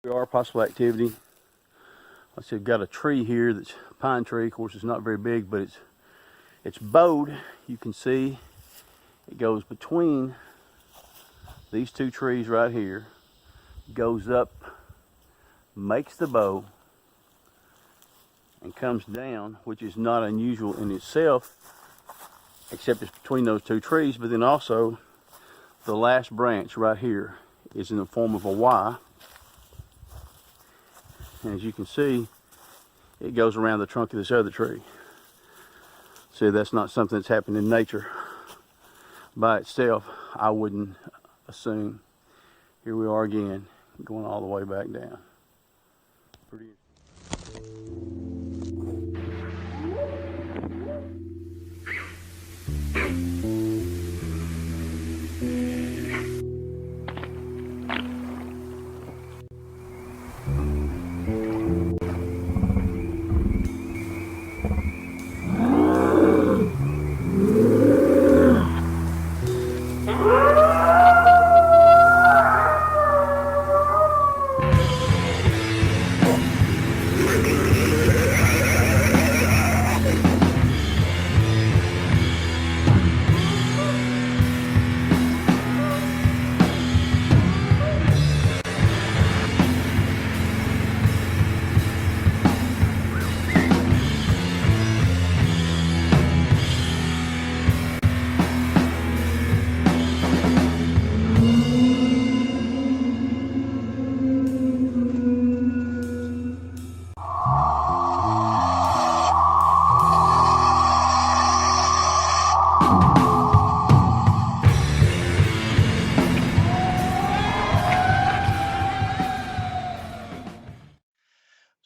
We are possible activity. I said, got a tree here that's a pine tree. Of course, it's not very big, but it's bowed. You can see it goes between these two trees right here, goes up, makes the bow, and comes down, which is not unusual in itself, except it's between those two trees. But then also, the last branch right here is in the form of a Y. And as you can see, it goes around the trunk of this other tree. See, that's not something that's happened in nature by itself, I wouldn't assume. Here we are again, going all the way back down. Pretty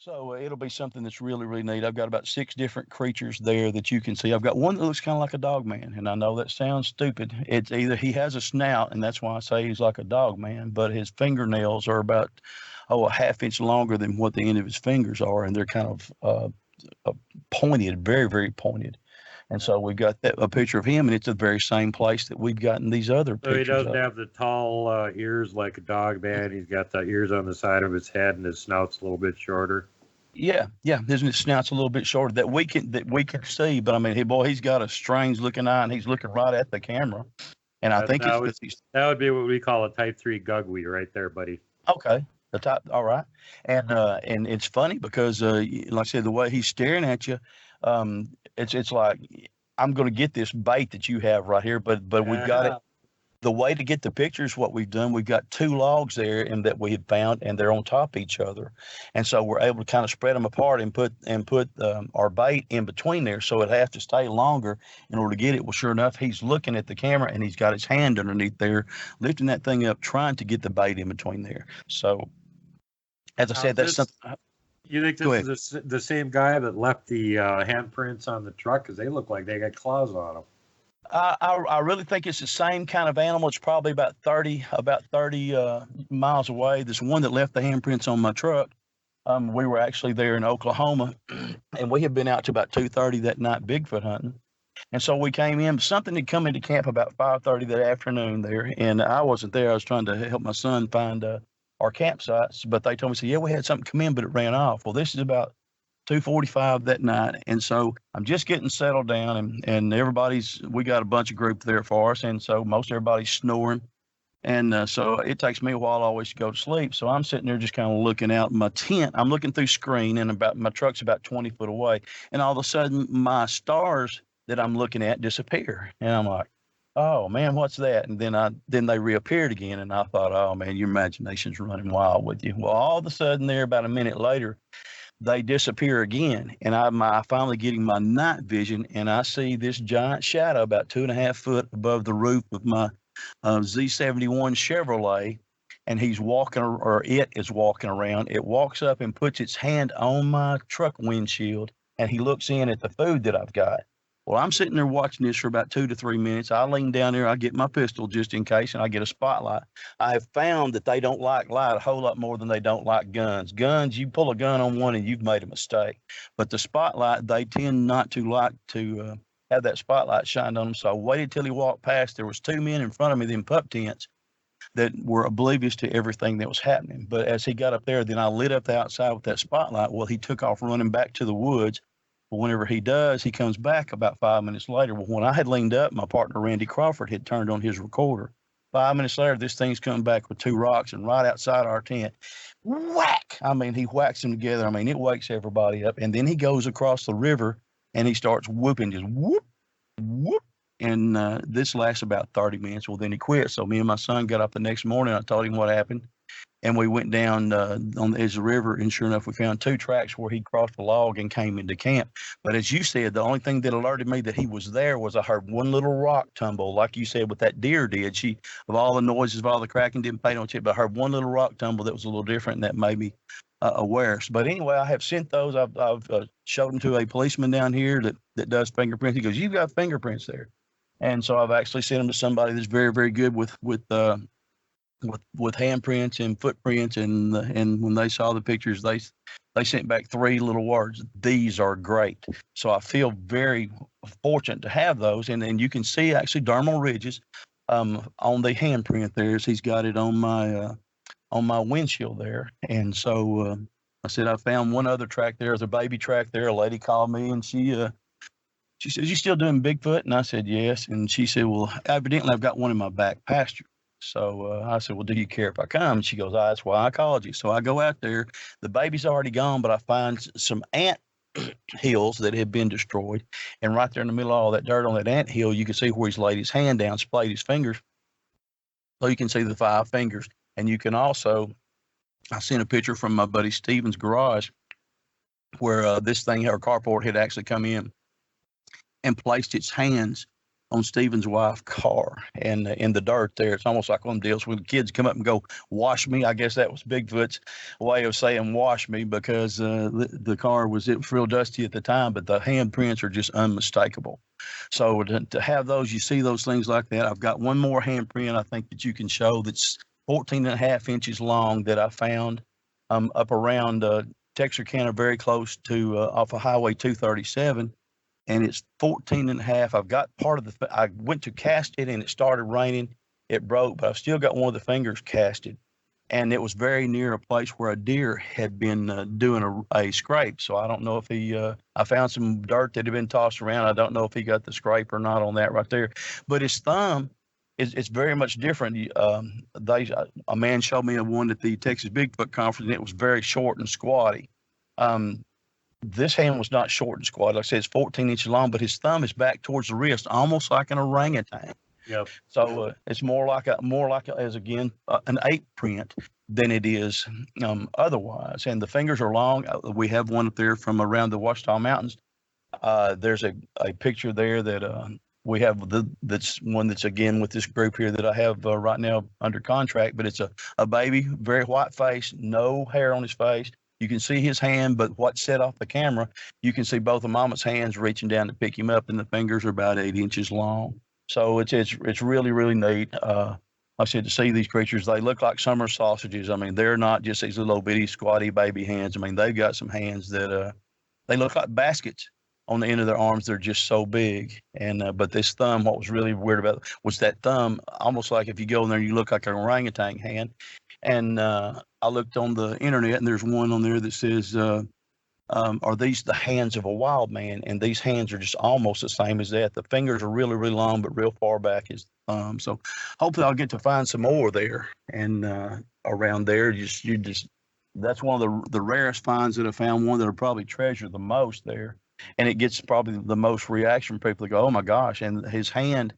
So it'll be something that's really, really neat. I've got about 6 different creatures there that you can see. I've got one that looks kind of like a dog man, and I know that sounds stupid. It's either he has a snout, and that's why I say he's like a dog man, but his fingernails are about, a half inch longer than what the end of his fingers are, and they're kind of pointed, very, very pointed. And so we've got a picture of him, and it's the very same place that we've gotten these other So he pictures doesn't of. have the tall ears like a dog man. He's got the ears on the side of his head, and his snout's a little bit shorter. Yeah. His snout's a little bit shorter that we can see, but I mean, he's got a strange looking eye, and he's looking right at the camera. And I think it's because he's that would be what we call a type 3 Gugwe right there, buddy. okay. The top, all right, and it's funny because like I said, the way he's staring at you, it's like I'm going to get this bait that you have right here, but we've got it. The way to get the pictures, what we've done, we've got 2 logs there and that we had found, and they're on top of each other, and so we're able to kind of spread them apart and put our bait in between there, so it has to stay longer in order to get it. Well, sure enough, he's looking at the camera and he's got his hand underneath there, lifting that thing up, trying to get the bait in between there. So, as I said, that's something. You think this is the same guy that left the handprints on the truck? Because they look like they got claws on them. I really think it's the same kind of animal. It's probably about 30 miles away. This one that left the handprints on my truck. We were actually there in Oklahoma, and we had been out to about 2:30 that night Bigfoot hunting. And so we came in. Something had come into camp about 5:30 that afternoon there, and I wasn't there. I was trying to help my son find our campsites, but they told me, yeah, we had something come in, but it ran off. Well, this is about 2:45 that night, and so I'm just getting settled down, and we got a bunch of group there for us, and so most everybody's snoring, and so it takes me a while always to go to sleep. So I'm sitting there just kind of looking out my tent. I'm looking through screen, and my truck's about 20 foot away, and all of a sudden my stars that I'm looking at disappear, and I'm like, oh man, what's that? And then they reappeared again, and I thought, oh man, your imagination's running wild with you. Well, all of a sudden there, about a minute later, they disappear again, and I'm finally getting my night vision, and I see this giant shadow about 2.5 foot above the roof of my Z71 Chevrolet, and he's walking, or it is walking around. It walks up and puts its hand on my truck windshield, and he looks in at the food that I've got. Well, I'm sitting there watching this for about 2 to 3 minutes. I lean down there, I get my pistol just in case, and I get a spotlight. I have found that they don't like light a whole lot more than they don't like guns. Guns, you pull a gun on one and you've made a mistake. But the spotlight, they tend not to like to have that spotlight shined on them. So I waited till he walked past. There was 2 men in front of me, them pup tents. that were oblivious to everything that was happening. But as he got up there, then I lit up the outside with that spotlight. Well, he took off running back to the woods. Well, whenever he does, he comes back about 5 minutes later. Well, when I had leaned up, my partner Randy Crawford had turned on his recorder. 5 minutes later, this thing's coming back with 2 rocks, and right outside our tent, whack! I mean, he whacks them together. I mean, it wakes everybody up. And then he goes across the river and he starts whooping, just whoop, whoop. And this lasts about 30 minutes. Well, then he quit. So me and my son got up the next morning. I told him what happened. And we went down on the edge of the river, and sure enough, we found 2 tracks where he crossed a log and came into camp. But as you said, the only thing that alerted me that he was there was I heard one little rock tumble, like you said, what that deer did. She, of all the noises, of all the cracking, didn't pay no attention, but I heard one little rock tumble that was a little different, and that made me aware. But anyway, I have sent those. I've showed them to a policeman down here that does fingerprints. He goes, "You've got fingerprints there." And so I've actually sent them to somebody that's very, very good with handprints and footprints, and when they saw the pictures, they sent back 3 little words: "These are great." So I feel very fortunate to have those, and you can see actually dermal ridges on the handprint there, as he's got it on my windshield there. And so I said I found one other track there, there's a baby track there. A lady called me and she says, "You still doing Bigfoot?" And I said, "Yes." And she said, "Well, evidently I've got one in my back pasture." So I said, "Well, do you care if I come?" And she goes, "That's why I called you." So I go out there. The baby's already gone, but I find some ant hills that had been destroyed. And right there in the middle of all that dirt on that ant hill, you can see where he's laid his hand down, splayed his fingers. So you can see the 5 fingers. And you can also, I sent a picture from my buddy Steven's garage where this thing, our carport, had actually come in and placed its hands on Stephen's wife's car, and in the dirt there. It's almost like one of them deals when the kids come up and go, "Wash me." I guess that was Bigfoot's way of saying wash me, because the car was real dusty at the time, but the handprints are just unmistakable. So to have those, you see those things like that. I've got one more handprint I think that you can show that's 14 and a half inches long that I found up around Texarkana, very close to off of Highway 237. And it's 14 and a half. I've got part of I went to cast it and it started raining. It broke, but I've still got one of the fingers casted. And it was very near a place where a deer had been doing a scrape. So I don't know if I found some dirt that had been tossed around. I don't know if he got the scrape or not on that right there. But his thumb, it's very much different. A man showed me one at the Texas Bigfoot conference, and it was very short and squatty. This hand was not short and squat. Like I said, it's 14 inches long, but his thumb is back towards the wrist, almost like an orangutan. Yep. So it's more like as again an ape print than it is otherwise. And the fingers are long. We have one up there from around the Ouachita Mountains. There's a picture there that we have that's one that's again with this group here that I have right now under contract. But it's a baby, very white face, no hair on his face. You can see his hand, but what set off the camera, you can see both of Mama's hands reaching down to pick him up, and the fingers are about 8 inches long. So it's really, really neat. Like I said, to see these creatures, they look like summer sausages. I mean, they're not just these little bitty squatty baby hands. I mean, they've got some hands that they look like baskets on the end of their arms. They're just so big. And but this thumb, what was really weird about it was that thumb, almost like if you go in there, you look like an orangutan hand. And I looked on the internet, and there's one on there that says, "Are these the hands of a wild man?" And these hands are just almost the same as that. The fingers are really, really long, but real far back is the thumb. So hopefully I'll get to find some more there and around there. That's one of the rarest finds that I found. One that I probably treasure the most there, and it gets probably the most reaction from people that go, "Oh my gosh!" And his hand.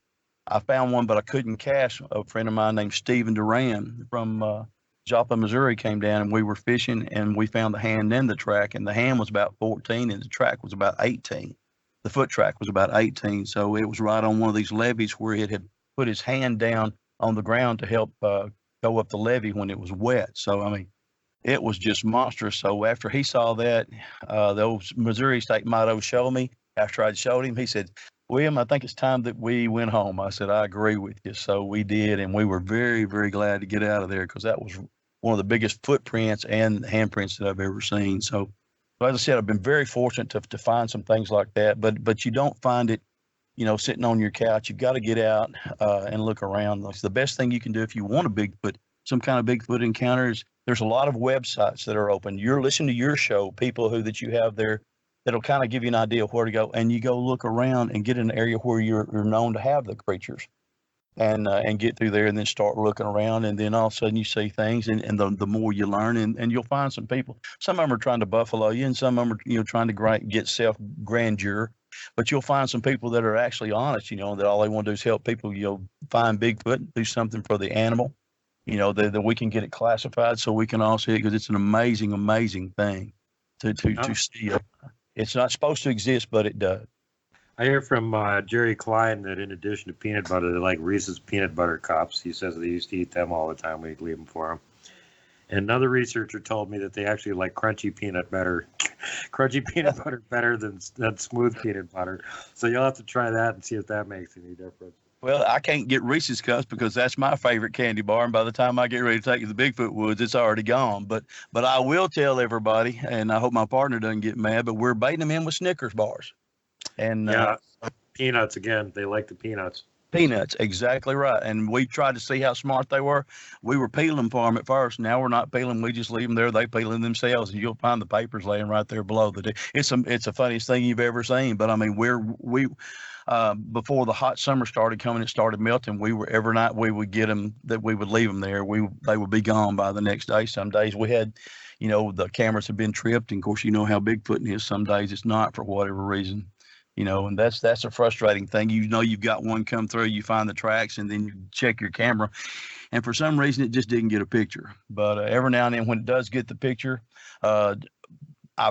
I found one, but I couldn't cast. A friend of mine named Stephen Duran from Joplin, Missouri came down, and we were fishing, and we found the hand in the track, and the hand was about 14 and the track was about 18. The foot track was about 18. So it was right on one of these levees where it had put his hand down on the ground to help go up the levee when it was wet. So, I mean, it was just monstrous. So after he saw that, the old Missouri State motto showed me, after I'd showed him, he said, "William, I think it's time that we went home." I said, "I agree with you." So we did, and we were very, very glad to get out of there, because that was one of the biggest footprints and handprints that I've ever seen. So as I said, I've been very fortunate to find some things like that, but you don't find it sitting on your couch. You've got to get out and look around. That's the best thing you can do if you want a Bigfoot, some kind of Bigfoot encounters. There's a lot of websites that are open. You're listening to your show, people that you have there that'll kind of give you an idea of where to go, and you go look around and get in an area where you're known to have the creatures, and get through there, and then start looking around, and then all of a sudden you see things, and the more you learn, and you'll find some people. Some of them are trying to buffalo you, and some of them are trying to get self grandeur. But you'll find some people that are actually honest, that all they want to do is help people, find Bigfoot, do something for the animal, that we can get it classified so we can all see it, because it's an amazing, amazing thing to see. It's not supposed to exist, but it does. I hear from Jerry Klein that in addition to peanut butter, they like Reese's peanut butter cups. He says they used to eat them all the time. We'd leave them for him. And another researcher told me that they actually like crunchy peanut butter better than smooth peanut butter. So you'll have to try that and see if that makes any difference. Well, I can't get Reese's Cups because that's my favorite candy bar, and by the time I get ready to take it to the Bigfoot woods, it's already gone. But I will tell everybody, and I hope my partner doesn't get mad, but we're baiting them in with Snickers bars. And peanuts again. They like the peanuts. Peanuts, exactly right. And we tried to see how smart they were. We were peeling for them at first. Now we're not peeling. We just leave them there. They peeling themselves, and you'll find the papers laying right there below. It's the funniest thing you've ever seen. But I mean, before the hot summer started coming, it started melting. Every night we would get them, that we would leave them there. They would be gone by the next day. Some days we had, the cameras have been tripped. And of course, how Bigfooting is. Some days it's not for whatever reason. And that's a frustrating thing. You've got one come through, you find the tracks, and then you check your camera, and for some reason it just didn't get a picture. But every now and then when it does get the picture, I've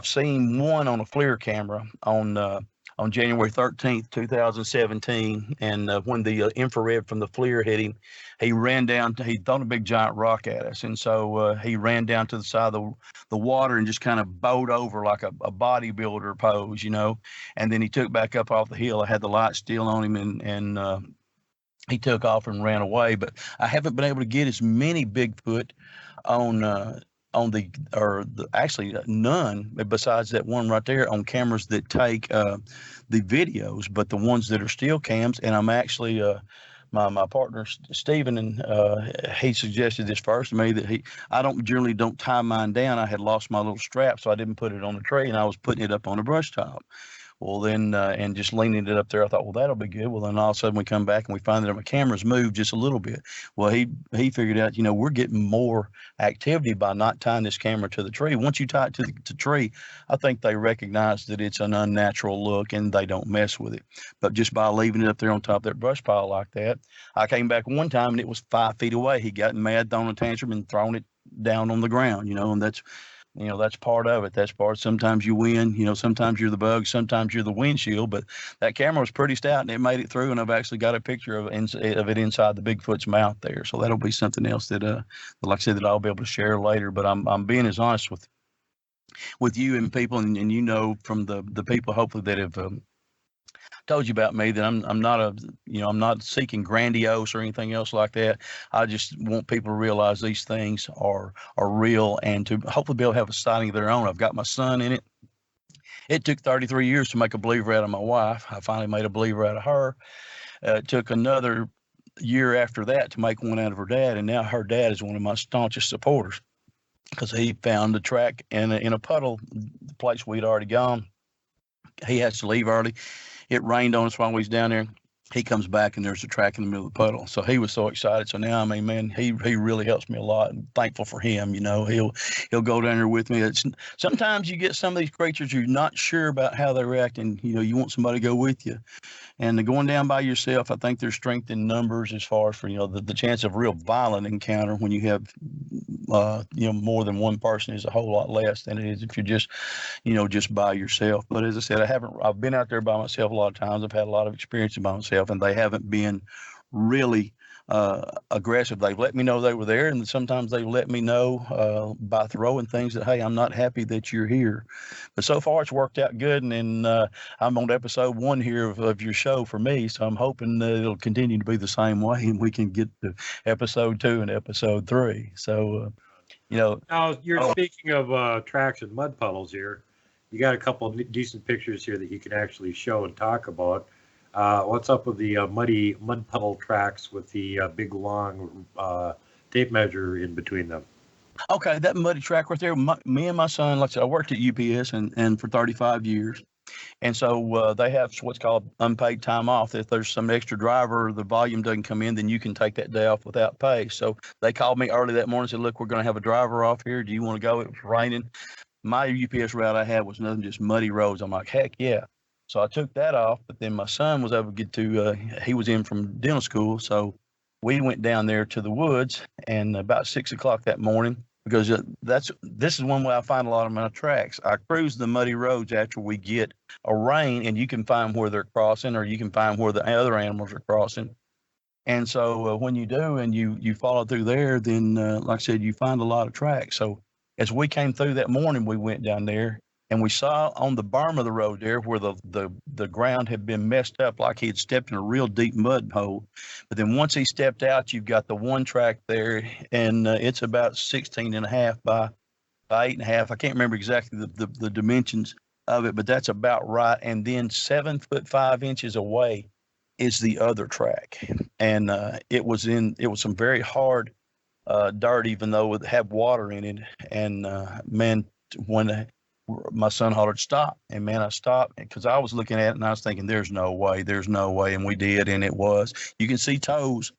seen one on a FLIR camera on January 13th, 2017. And when the infrared from the FLIR hit him, he ran down, he'd thrown a big giant rock at us. And so he ran down to the side of the water and just kind of bowed over like a bodybuilder pose, and then he took back up off the hill. I had the light still on him, and he took off and ran away. But I haven't been able to get as many Bigfoot actually none besides that one right there on cameras that take the videos, but the ones that are still cams. And I'm actually my partner Stephen, and he suggested this first to me, that I generally don't tie mine down. I had lost my little strap, so I didn't put it on the tree, and I was putting it up on a brush top. Well, then, and just leaning it up there, I thought, well, that'll be good. Well, then all of a sudden we come back and we find that my camera's moved just a little bit. Well, he figured out, we're getting more activity by not tying this camera to the tree. Once you tie it to the tree, I think they recognize that it's an unnatural look and they don't mess with it. But just by leaving it up there on top of that brush pile like that, I came back one time and it was 5 feet away. He got mad, thrown a tantrum, and thrown it down on the ground, and that's part of it. That's part. Sometimes you win, sometimes you're the bug, sometimes you're the windshield, but that camera was pretty stout and it made it through, and I've actually got a picture of it inside the Bigfoot's mouth there. So that'll be something else that, like I said, that I'll be able to share later. But I'm being as honest with you and people, and from the people hopefully that have told you about me, that I'm not seeking grandiose or anything else like that. I just want people to realize these things are real, and to hopefully be able to have a sighting of their own. I've got my son in it. It took 33 years to make a believer out of my wife. I finally made a believer out of her. It took another year after that to make one out of her dad, and now her dad is one of my staunchest supporters, because he found the track in a puddle, the place we'd already gone. He has to leave early. It rained on us while we was down there. He comes back and there's a track in the middle of the puddle. So he was so excited. So now, man, he really helps me a lot. I'm thankful for him. He'll go down there with me. Sometimes you get some of these creatures, you're not sure about how they react, and you want somebody to go with you. And going down by yourself, I think there's strength in numbers as far as for the chance of real violent encounter when you have more than one person is a whole lot less than it is if you're just by yourself. But as I said, I've been out there by myself a lot of times. I've had a lot of experience by myself, and they haven't been really aggressive. They've let me know they were there, and sometimes they've let me know by throwing things that, hey, I'm not happy that you're here. But so far it's worked out good, and I'm on episode 1 here of your show for me, so I'm hoping that it'll continue to be the same way, and we can get to episode 2 and episode 3. So now you're speaking of tracks and mud puddles here. You got a couple of decent pictures here that you can actually show and talk about. What's up with the muddy mud puddle tracks with the big long tape measure in between them? Okay, that muddy track right there. Me and my son, like I said, I worked at UPS and for 35 years. And so they have what's called unpaid time off. If there's some extra driver or the volume doesn't come in, then you can take that day off without pay. So they called me early that morning and said, look, we're going to have a driver off here. Do you want to go? It was raining. My UPS route I had was nothing, just muddy roads. I'm like, heck yeah. So I took that off, but then my son was able to get to, he was in from dental school. So we went down there to the woods and about 6 o'clock that morning, because this is one way I find a lot of my tracks. I cruise the muddy roads after we get a rain, and you can find where they're crossing, or you can find where the other animals are crossing. And so when you do and you follow through there, then like I said, you find a lot of tracks. So as we came through that morning, we went down there and we saw on the berm of the road there where the ground had been messed up, like he had stepped in a real deep mud hole. But then once he stepped out, you've got the one track there, and it's about 16 and a half by 8.5. I can't remember exactly the dimensions of it, but that's about right. And then 7 foot 5 inches away is the other track, and it was some very hard dirt, even though it had water in it. And man, when my son hollered stop, and man, I stopped because I was looking at it and I was thinking, there's no way, and we did, and it was. You can see toes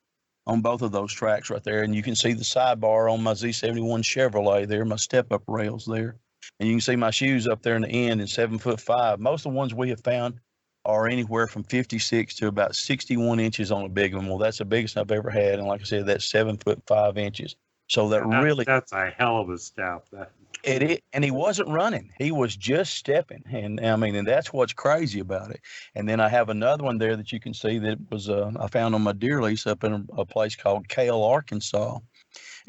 on both of those tracks right there, and you can see the sidebar on my Z71 Chevrolet there, my step-up rails there, and you can see my shoes up there in the end, and 7 foot 5. Most of the ones we have found are anywhere from 56 to about 61 inches on a big one. Well, that's the biggest I've ever had, and like I said, that's 7 foot 5 inches. So That's a hell of a step. and he wasn't running. He was just stepping. And I mean, and that's what's crazy about it. And then I have another one there that you can see that was I found on my deer lease up in a place called Cale, Arkansas.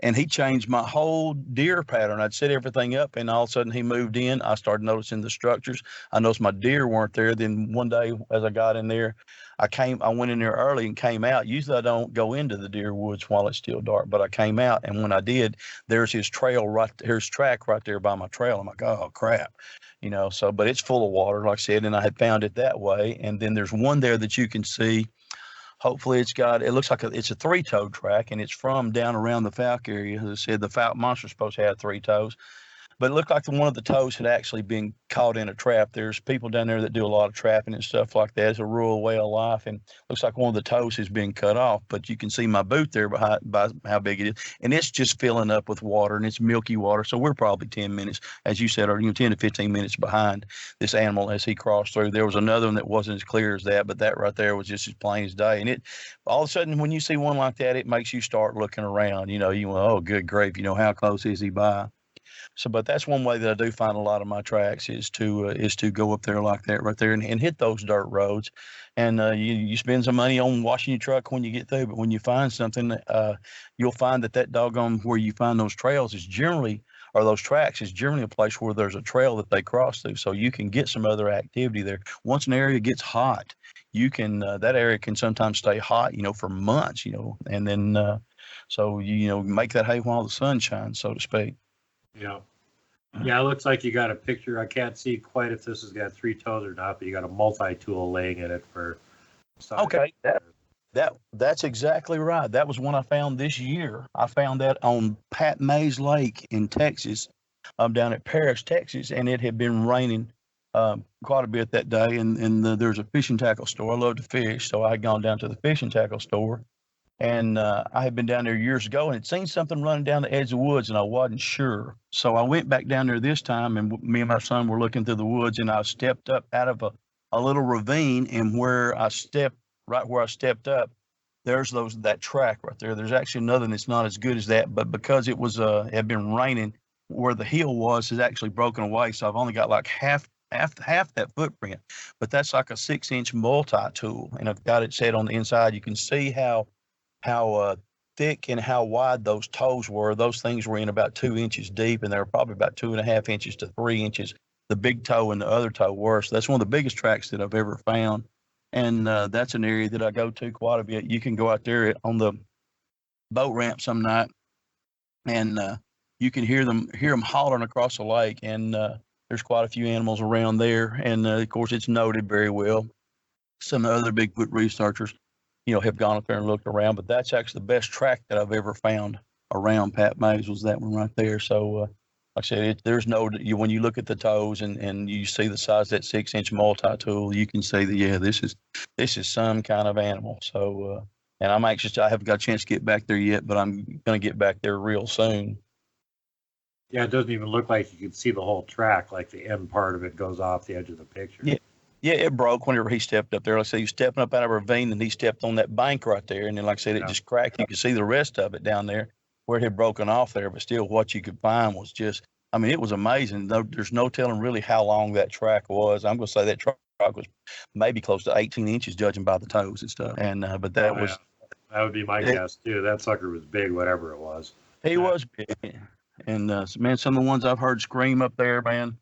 And he changed my whole deer pattern. I'd set everything up, and all of a sudden he moved in. I started noticing the structures. I noticed my deer weren't there. Then one day as I got in there, I went in there early and came out. Usually I don't go into the deer woods while it's still dark, but I came out, and when I did, there's his track right there by my trail. I'm like, oh crap. But it's full of water, like I said, and I had found it that way. And then there's one there that you can see. Hopefully it looks like it's a 3-toe track, and it's from down around the Fouke area. As I said, the Fouke monster's supposed to have 3 toes. But it looked like one of the toes had actually been caught in a trap. There's people down there that do a lot of trapping and stuff like that. It's a rural way of life, and looks like one of the toes has been cut off. But you can see my boot there by how big it is, and it's just filling up with water, and it's milky water. So we're probably 10 minutes, as you said, or 10 to 15 minutes behind this animal as he crossed through. There was another one that wasn't as clear as that, but that right there was just as plain as day. And it all of a sudden, when you see one like that, it makes you start looking around. You went, oh, good grief, how close is he by? So, but that's one way that I do find a lot of my tracks is to go up there like that right there and hit those dirt roads, and you spend some money on washing your truck when you get through, but when you find something, you'll find that doggone where you find those trails is generally, or those tracks is generally a place where there's a trail that they cross through, so you can get some other activity there. Once an area gets hot, you can that area can sometimes stay hot, for months, and then so make that hay while the sun shines, so to speak. Yeah. Yeah, it looks like you got a picture. I can't see quite if this has got 3 toes or not, but you got a multi-tool laying in it for size. Okay. That's exactly right. That was one I found this year. I found that on Pat Mays Lake in Texas, down at Paris, Texas, and it had been raining quite a bit that day. And there's a fishing tackle store. I love to fish, so I had gone down to the fishing tackle store. And I had been down there years ago and had seen something running down the edge of the woods, and I wasn't sure. So I went back down there this time, and me and my son were looking through the woods, and I stepped up out of a little ravine, and right where I stepped up, there's that track right there. There's actually another that's not as good as that, but because it had been raining, where the heel was has actually broken away. So I've only got like half that footprint, but that's like a 6-inch multi-tool, and I've got it set on the inside. You can see how thick and how wide those toes were. Those things were in about 2 inches deep, and they were probably about 2.5 inches to 3 inches. The big toe and the other toe were. So that's one of the biggest tracks that I've ever found. And that's an area that I go to quite a bit. You can go out there on the boat ramp some night, and you can hear them hollering across the lake. And there's quite a few animals around there. And of course, it's noted very well. some other Bigfoot researchers, have gone up there and looked around. But that's actually the best track that I've ever found around Pat Mays was that one right there. So, like I said, there's no when you look at the toes and you see the size of that 6-inch multi-tool, you can see that this is some kind of animal. So, and I'm anxious. I haven't got a chance to get back there yet, but I'm going to get back there real soon. Yeah, it doesn't even look like you can see the whole track. Like the end part of it goes off the edge of the picture. Yeah, it broke whenever he stepped up there. Like I said, he was stepping up out of a ravine, and he stepped on that bank right there. And then, like I said, it just cracked. You could see the rest of it down there where it had broken off there. But still, what you could find was just, I mean, it was amazing. There's no telling really how long that track was. I'm going to say that track was maybe close to 18 inches, judging by the toes and stuff. And but that was that would be my guess too. That sucker was big, whatever it was. He was big. And man, some of the ones I've heard scream up there, man,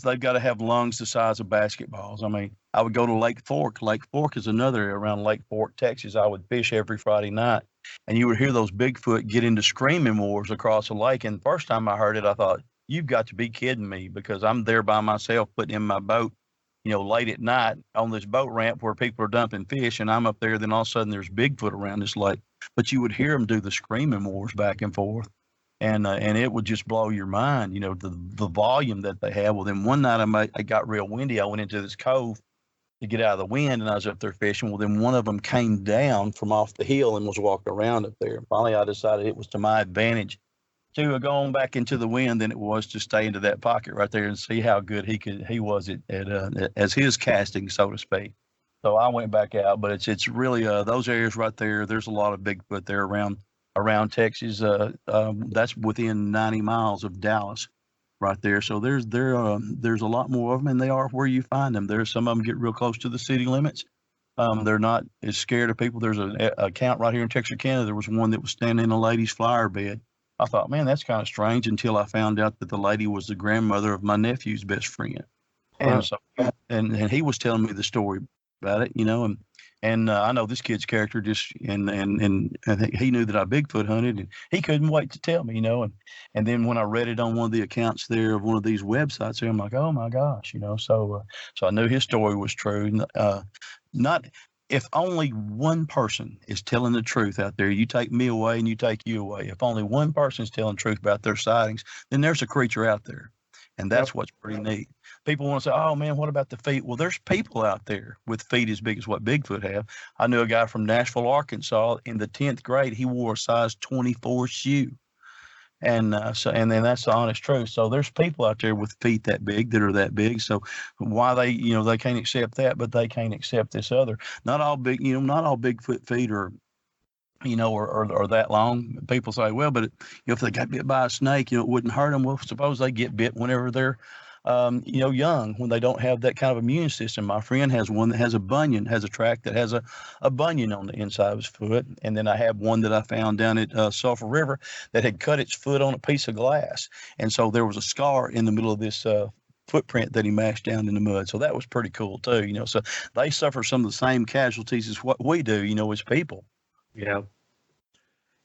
they've got to have lungs the size of basketballs. I mean, I would go to Lake Fork. Lake Fork is another area around Lake Fork, Texas. I would fish every Friday night, and you would hear those Bigfoot get into screaming wars across the lake. And the first time I heard it, I thought, you've got to be kidding me, because I'm there by myself putting in my boat, late at night on this boat ramp where people are dumping fish, and I'm up there. Then all of a sudden there's Bigfoot around this lake. But you would hear them do the screaming wars back and forth. And it would just blow your mind, the volume that they have. Well, then one night I got real windy. I went into this cove to get out of the wind, and I was up there fishing. Well, then one of them came down from off the hill and was walking around up there. And finally, I decided it was to my advantage to go on back into the wind than it was to stay into that pocket right there and see how good he was at as his casting, so to speak. So I went back out, but it's really those areas right there. There's a lot of Bigfoot there around Texas. That's within 90 miles of Dallas right there. So there's a lot more of them, and they are where you find them. There's some of them get real close to the city limits. They're not as scared of people. There's an account right here in Texarkana. There was one that was standing in a lady's flower bed. I thought, man, that's kind of strange, until I found out that the lady was the grandmother of my nephew's best friend. And so, and he was telling me the story about it, and I know this kid's character and I think he knew that I Bigfoot hunted, and he couldn't wait to tell me, and then when I read it on one of the accounts there of one of these websites, I'm like, oh my gosh, so I knew his story was true. Not if only one person is telling the truth out there. You take me away and you take you away. If only one person is telling the truth about their sightings, then there's a creature out there, and that's what's pretty neat. People want to say, oh, man, what about the feet? Well, there's people out there with feet as big as what Bigfoot have. I knew a guy from Nashville, Arkansas. In the 10th grade, he wore a size 24 shoe. And then that's the honest truth. So there's people out there with feet that are that big. So why they can't accept that, but they can't accept this other. Not all Bigfoot feet are or that long. People say, well, but if they got bit by a snake, it wouldn't hurt them. Well, suppose they get bit whenever they're young, when they don't have that kind of immune system. My friend has one that has a track that has a bunion on the inside of his foot. And then I have one that I found down at Sulphur River that had cut its foot on a piece of glass. And so there was a scar in the middle of this footprint that he mashed down in the mud. So that was pretty cool too, so they suffer some of the same casualties as what we do, as people. Yeah.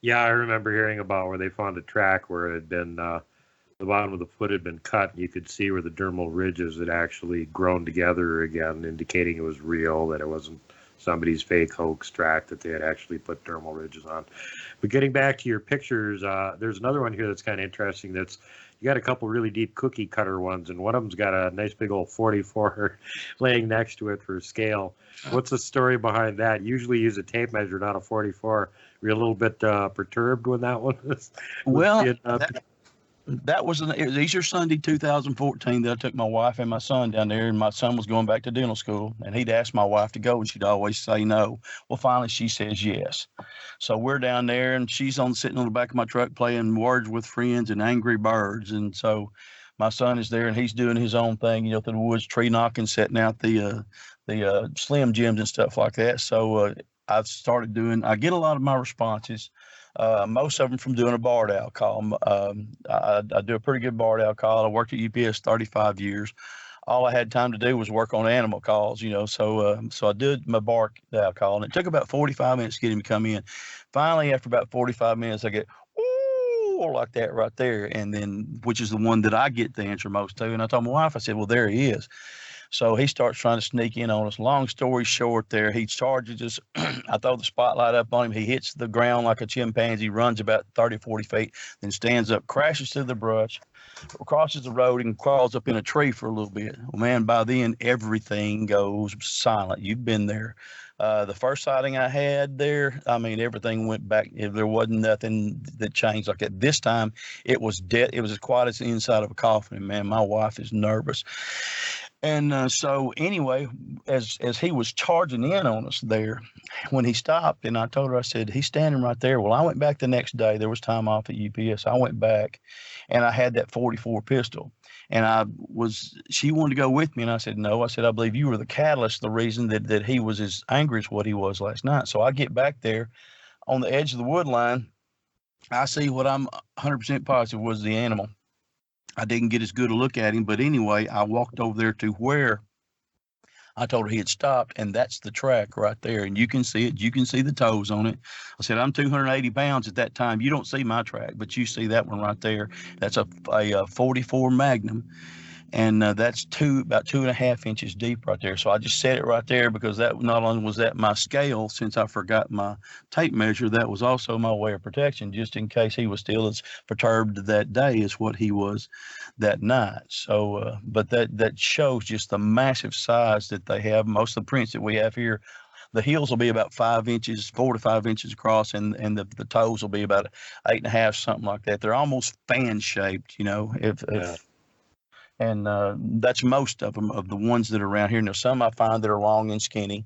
Yeah, I remember hearing about where they found a track where it had been the bottom of the foot had been cut, and you could see where the dermal ridges had actually grown together again, indicating it was real, that it wasn't somebody's fake hoax track, that they had actually put dermal ridges on. But getting back to your pictures, there's another one here that's kind of interesting. You got a couple really deep cookie cutter ones, and one of them's got a nice big old 44 laying next to it for scale. What's the story behind that? Usually use a tape measure, not a 44. Were you a little bit perturbed when that one was? That was it was Easter Sunday, 2014, that I took my wife and my son down there, and my son was going back to dental school, and he'd asked my wife to go, and she'd always say no. Well, finally she says yes. So we're down there, and she's sitting on the back of my truck playing Words with Friends and Angry Birds. And so my son is there, and he's doing his own thing, through the woods, tree knocking, setting out the Slim Jims and stuff like that. So I've started I get a lot of my responses. Most of them from doing a barred owl call. I do a pretty good barred owl call. I worked at UPS 35 years. All I had time to do was work on animal calls, so I did my barred owl call, and it took about 45 minutes to get him to come in. Finally, after about 45 minutes, I get, ooh, like that right there, and then, which is the one that I get the answer most to. And I told my wife, I said, well, there he is. So he starts trying to sneak in on us. Long story short, there he charges us. I throw the spotlight up on him. He hits the ground like a chimpanzee, runs about 30, 40 feet, then stands up, crashes through the brush, crosses the road, and crawls up in a tree for a little bit. Well, man, by then everything goes silent. You've been there. The first sighting I had there, I mean, everything went back. There wasn't nothing that changed like that. This time, it was dead. It was as quiet as the inside of a coffin. And man, my wife is nervous. And so anyway, as he was charging in on us there, when he stopped, and I told her, I said, he's standing right there. Well, I went back the next day. There was time off at UPS. I went back, and I had that 44 pistol. And she wanted to go with me. And I said, no. I said, I believe you were the catalyst, the reason that he was as angry as what he was last night. So I get back there on the edge of the wood line. I see what I'm 100% positive was the animal. I didn't get as good a look at him. But anyway, I walked over there to where I told her he had stopped, and that's the track right there. And you can see it. You can see the toes on it. I said, I'm 280 pounds at that time. You don't see my track, but you see that one right there. That's a 44 Magnum. And that's about 2.5 inches deep right there. So I just set it right there because that not only was that my scale, since I forgot my tape measure, that was also my way of protection, just in case he was still as perturbed that day as what he was that night. So, but that shows just the massive size that they have. Most of the prints that we have here, the heels will be about 5 inches, 4 to 5 inches across, and the toes will be about 8.5, something like that. They're almost fan shaped, if and that's most of them, of the ones that are around here. Now, some I find that are long and skinny,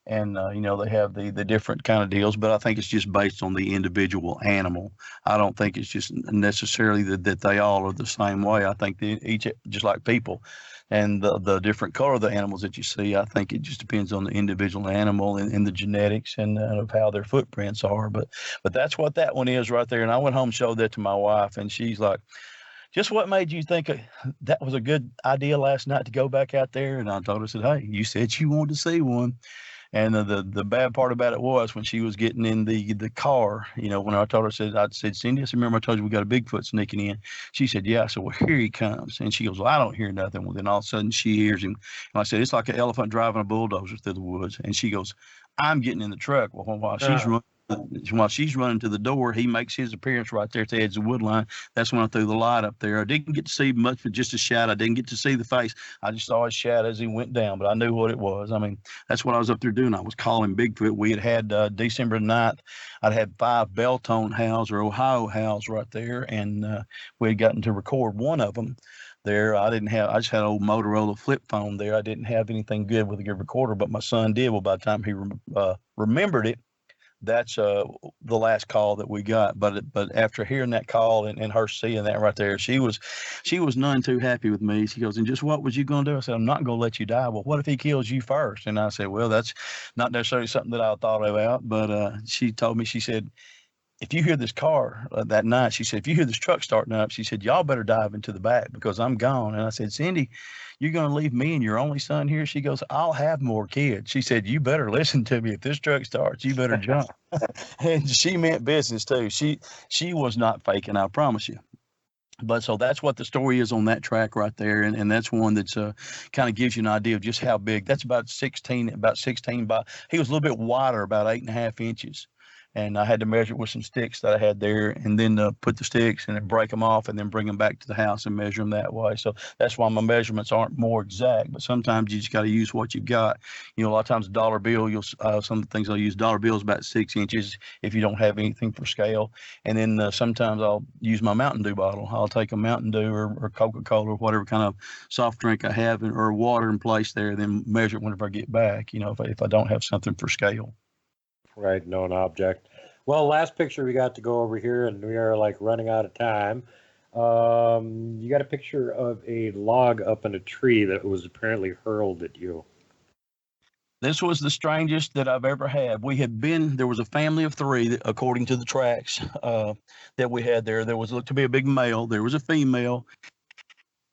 and they have the different kind of deals. But I think it's just based on the individual animal. I don't think it's just necessarily that they all are the same way. I think they each, just like people, and the different color of the animals that you see. I think it just depends on the individual animal and the genetics and of how their footprints are. But that's what that one is right there. And I went home and showed that to my wife, and she's like, just what made you think that was a good idea last night to go back out there? And I told her, I said, hey, you said you wanted to see one. And the bad part about it was when she was getting in the car, when I told her, I said, Cindy, I said, remember I told you we got a Bigfoot sneaking in? She said, yeah. I said, well, here he comes. And she goes, well, I don't hear nothing. Well, then all of a sudden she hears him. And I said, it's like an elephant driving a bulldozer through the woods. And she goes, I'm getting in the truck. Well, while she's running to the door, he makes his appearance right there at the edge of the wood line. That's when I threw the light up there. I didn't get to see much, but just a shadow. I didn't get to see the face. I just saw his shadow as he went down, but I knew what it was. I mean, that's what I was up there doing. I was calling Bigfoot. We had December 9th, I'd had 5 Beltone howls or Ohio howls right there, and we had gotten to record one of them there. I just had an old Motorola flip phone there. I didn't have anything good with a good recorder, but my son did. Well, by the time he remembered it, that's the last call that we got. But after hearing that call and her seeing that right there, she was none too happy with me. She goes, and just what was you going to do? I said, I'm not going to let you die. Well, what if he kills you first? And I said, well, that's not necessarily something that I thought about. But she told me, she said, if you hear this car that night, she said, if you hear this truck starting up, she said, y'all better dive into the back because I'm gone. And I said, Cindy, you're going to leave me and your only son here? She goes, I'll have more kids. She said, you better listen to me. If this truck starts, you better jump. And she meant business too. She was not faking, I promise you. But so that's what the story is on that track right there. And that's one that's kind of gives you an idea of just how big. That's about 16 by, he was a little bit wider, about 8.5 inches. And I had to measure it with some sticks that I had there, and then put the sticks and then break them off and then bring them back to the house and measure them that way. So that's why my measurements aren't more exact, but sometimes you just got to use what you've got. A lot of times a dollar bill, some of the things I'll use, dollar bill is about 6 inches if you don't have anything for scale. And then sometimes I'll use my Mountain Dew bottle. I'll take a Mountain Dew or Coca-Cola or whatever kind of soft drink I have or water in place there, then measure it whenever I get back, if I don't have something for scale. Right, known object. Well, last picture we got to go over here, and we are like running out of time. You got a picture of a log up in a tree that was apparently hurled at you. This was the strangest that I've ever had. There was a family of 3, that, according to the tracks that we had there. There was looked to be a big male. There was a female.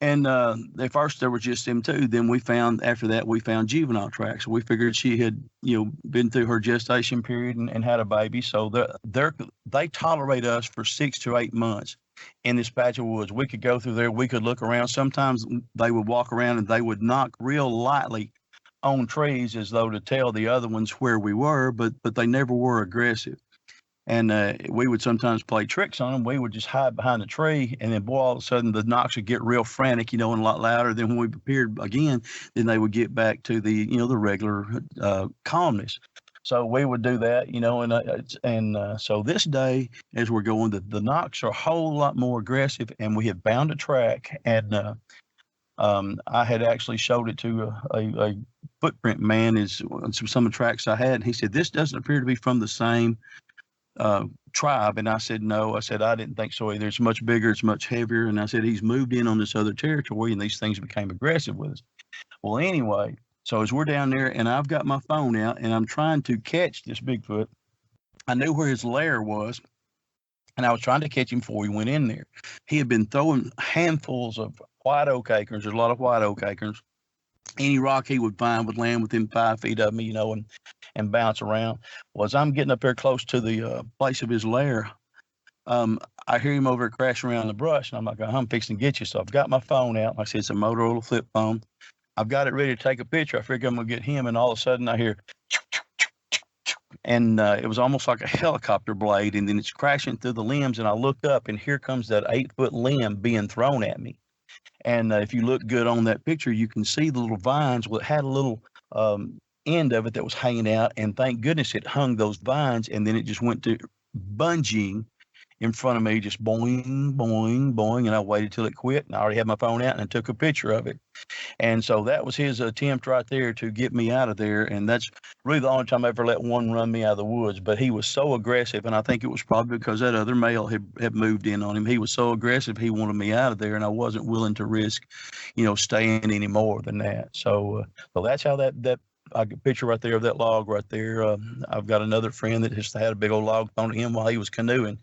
And at first there was just them 2. Then after that we found juvenile tracks. We figured she had, been through her gestation period and had a baby. So they tolerate us for 6 to 8 months. in this patch of woods. We could go through there. We could look around. Sometimes they would walk around and they would knock real lightly on trees as though to tell the other ones where we were, but they never were aggressive. And we would sometimes play tricks on them. We would just hide behind the tree, and then, boy, all of a sudden the knocks would get real frantic, and a lot louder. Then when we appeared again, then they would get back to the regular calmness. So we would do that, and so this day, as we're going, the knocks are a whole lot more aggressive, and we had found a track, and I had actually showed it to a footprint man is some of the tracks I had, and he said, "This doesn't appear to be from the same tribe." And I said, "No." I said, "I didn't think so either. It's much bigger, it's much heavier." And I said, "He's moved in on this other territory, and these things became aggressive with us." Well, anyway, so as we're down there, and I've got my phone out, and I'm trying to catch this Bigfoot. I knew where his lair was, and I was trying to catch him before we went in there. He had been throwing handfuls of white oak acorns. There's a lot of white oak acorns. Any rock he would find would land within 5 feet of me, and bounce around. Well, as I'm getting up there close to the place of his lair, I hear him over crashing around the brush, and I'm like, I'm fixing to get you. So I've got my phone out. Like I said, it's a Motorola flip phone. I've got it ready to take a picture. I figure I'm going to get him, and all of a sudden I hear, and it was almost like a helicopter blade, and then it's crashing through the limbs, and I look up, and here comes that 8-foot limb being thrown at me. And if you look good on that picture, you can see the little vines. Well, it had a little end of it that was hanging out, and thank goodness it hung those vines, and then it just went to bungeeing in front of me, just boing, boing, boing, and I waited till it quit, and I already had my phone out, and I took a picture of it. And so that was his attempt right there to get me out of there, and that's really the only time I ever let one run me out of the woods. But he was so aggressive, and I think it was probably because that other male had moved in on him. He was so aggressive, he wanted me out of there, and I wasn't willing to risk, staying any more than that. So that's how that I got a picture right there of that log right there. I've got another friend that just had a big old log thrown at him while he was canoeing.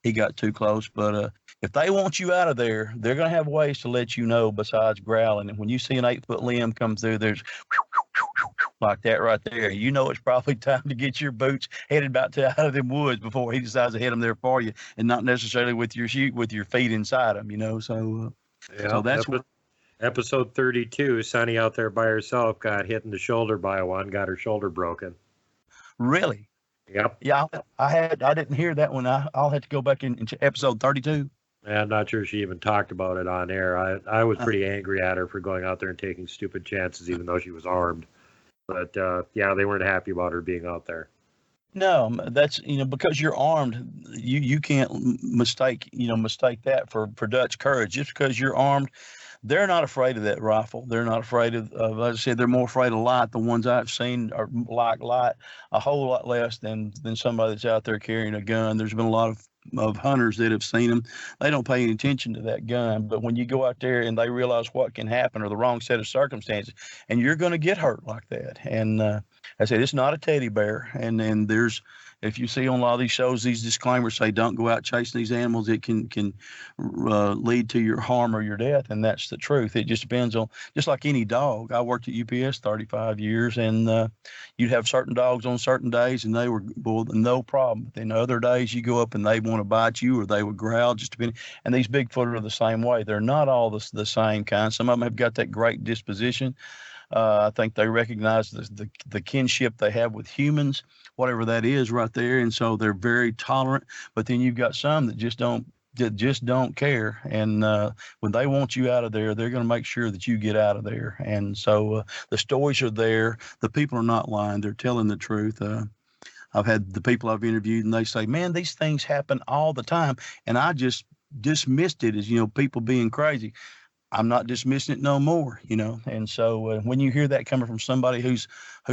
He got too close, but if they want you out of there, they're going to have ways to let you know besides growling. And when you see an 8-foot limb come through, there's like that right there. It's probably time to get your boots headed out of them woods before he decides to hit them there for you, and not necessarily with your feet inside them. So that's what. Episode 32, Sunny out there by herself got hit in the shoulder by one, got her shoulder broken. Really? Yep. Yeah, I didn't hear that one. I'll have to go back into episode 32. I'm not sure she even talked about it on air. I was pretty angry at her for going out there and taking stupid chances, even though she was armed. But they weren't happy about her being out there. No, that's because you're armed, you can't mistake that for Dutch courage. Just because you're armed, they're not afraid of that rifle. They're not afraid of, as I said, they're more afraid of light. The ones I've seen are like light a whole lot less than somebody that's out there carrying a gun. There's been a lot of hunters that have seen them. They don't pay any attention to that gun. But when you go out there and they realize what can happen or the wrong set of circumstances, and you're going to get hurt like that. And I said, it's not a teddy bear. And there's, if you see on a lot of these shows, these disclaimers say don't go out chasing these animals. It can lead to your harm or your death, and that's the truth. It just depends on, just like any dog. I worked at UPS 35 years, and you'd have certain dogs on certain days, and they were no problem. Then other days you go up and they want to bite you, or they would growl, just depending. And these Bigfoot are the same way. They're not all the same kind. Some of them have got that great disposition. I think they recognize the kinship they have with humans, whatever that is right there. And so they're very tolerant, but then you've got some that just don't care. And when they want you out of there, they're going to make sure that you get out of there. And so the stories are there. The people are not lying. They're telling the truth. I've had the people I've interviewed, and they say, man, these things happen all the time. And I just dismissed it as, people being crazy. I'm not dismissing it no more, And so when you hear that coming from somebody who's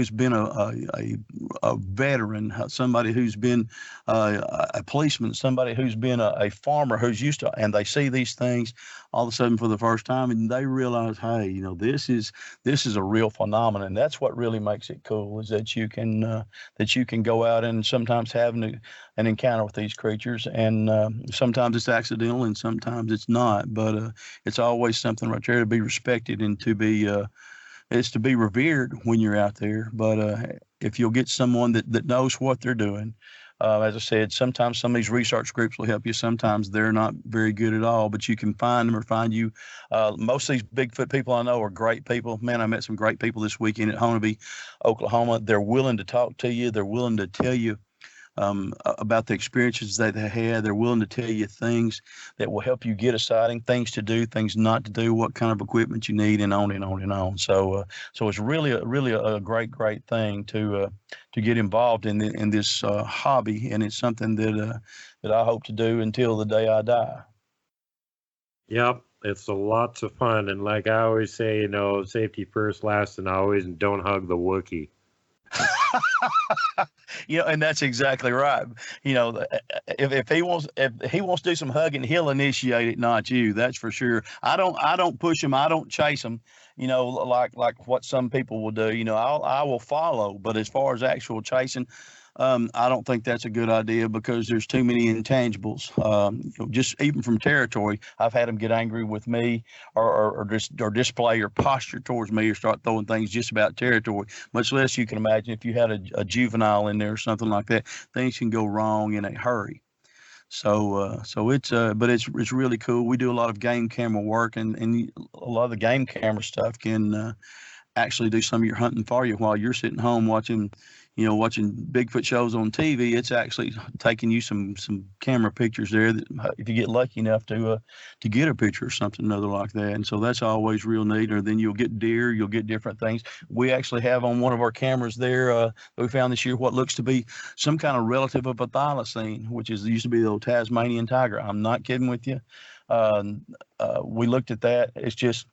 been a veteran, somebody who's been a policeman, somebody who's been a farmer who's used to, and they see these things all of a sudden for the first time, and they realize, hey, this is a real phenomenon. And that's what really makes it cool, is that you can go out and sometimes have an encounter with these creatures, and sometimes it's accidental and sometimes it's not, but it's always something right there to be respected and to be it's to be revered when you're out there. But if you'll get someone that knows what they're doing, As I said, sometimes some of these research groups will help you. Sometimes they're not very good at all, but you can find them or find you. Most of these Bigfoot people I know are great people. Man, I met some great people this weekend at Honolulu, Oklahoma. They're willing to talk to you. They're willing to tell you about the experiences that they had. They're willing to tell you things that will help you get a sighting, things to do, things not to do, what kind of equipment you need, and on and on and on. So it's really a great thing to get involved in this hobby, and it's something that I hope to do until the day I die. Yep, it's a lots of fun, and like I always say, safety first, last, and always, and don't hug the Wookiee. And that's exactly right. If he wants to do some hugging, he'll initiate it, not you. That's for sure. I don't push him. I don't chase him. Like what some people will do. I will follow, but as far as actual chasing, I don't think that's a good idea because there's too many intangibles. Just even from territory, I've had them get angry with me or display or posture towards me or start throwing things just about territory. Much less you can imagine if you had a juvenile in there or something like that, things can go wrong in a hurry. But it's really cool. We do a lot of game camera work, and a lot of the game camera stuff can actually do some of your hunting for you while you're sitting home watching Bigfoot shows on TV. It's actually taking you some camera pictures there that if you get lucky enough to get a picture or something other like that. And so that's always real neat. Or then you'll get deer, you'll get different things. We actually have on one of our cameras there that we found this year what looks to be some kind of relative of a thylacine, which used to be the old Tasmanian tiger. I'm not kidding with you. We looked at that. It's just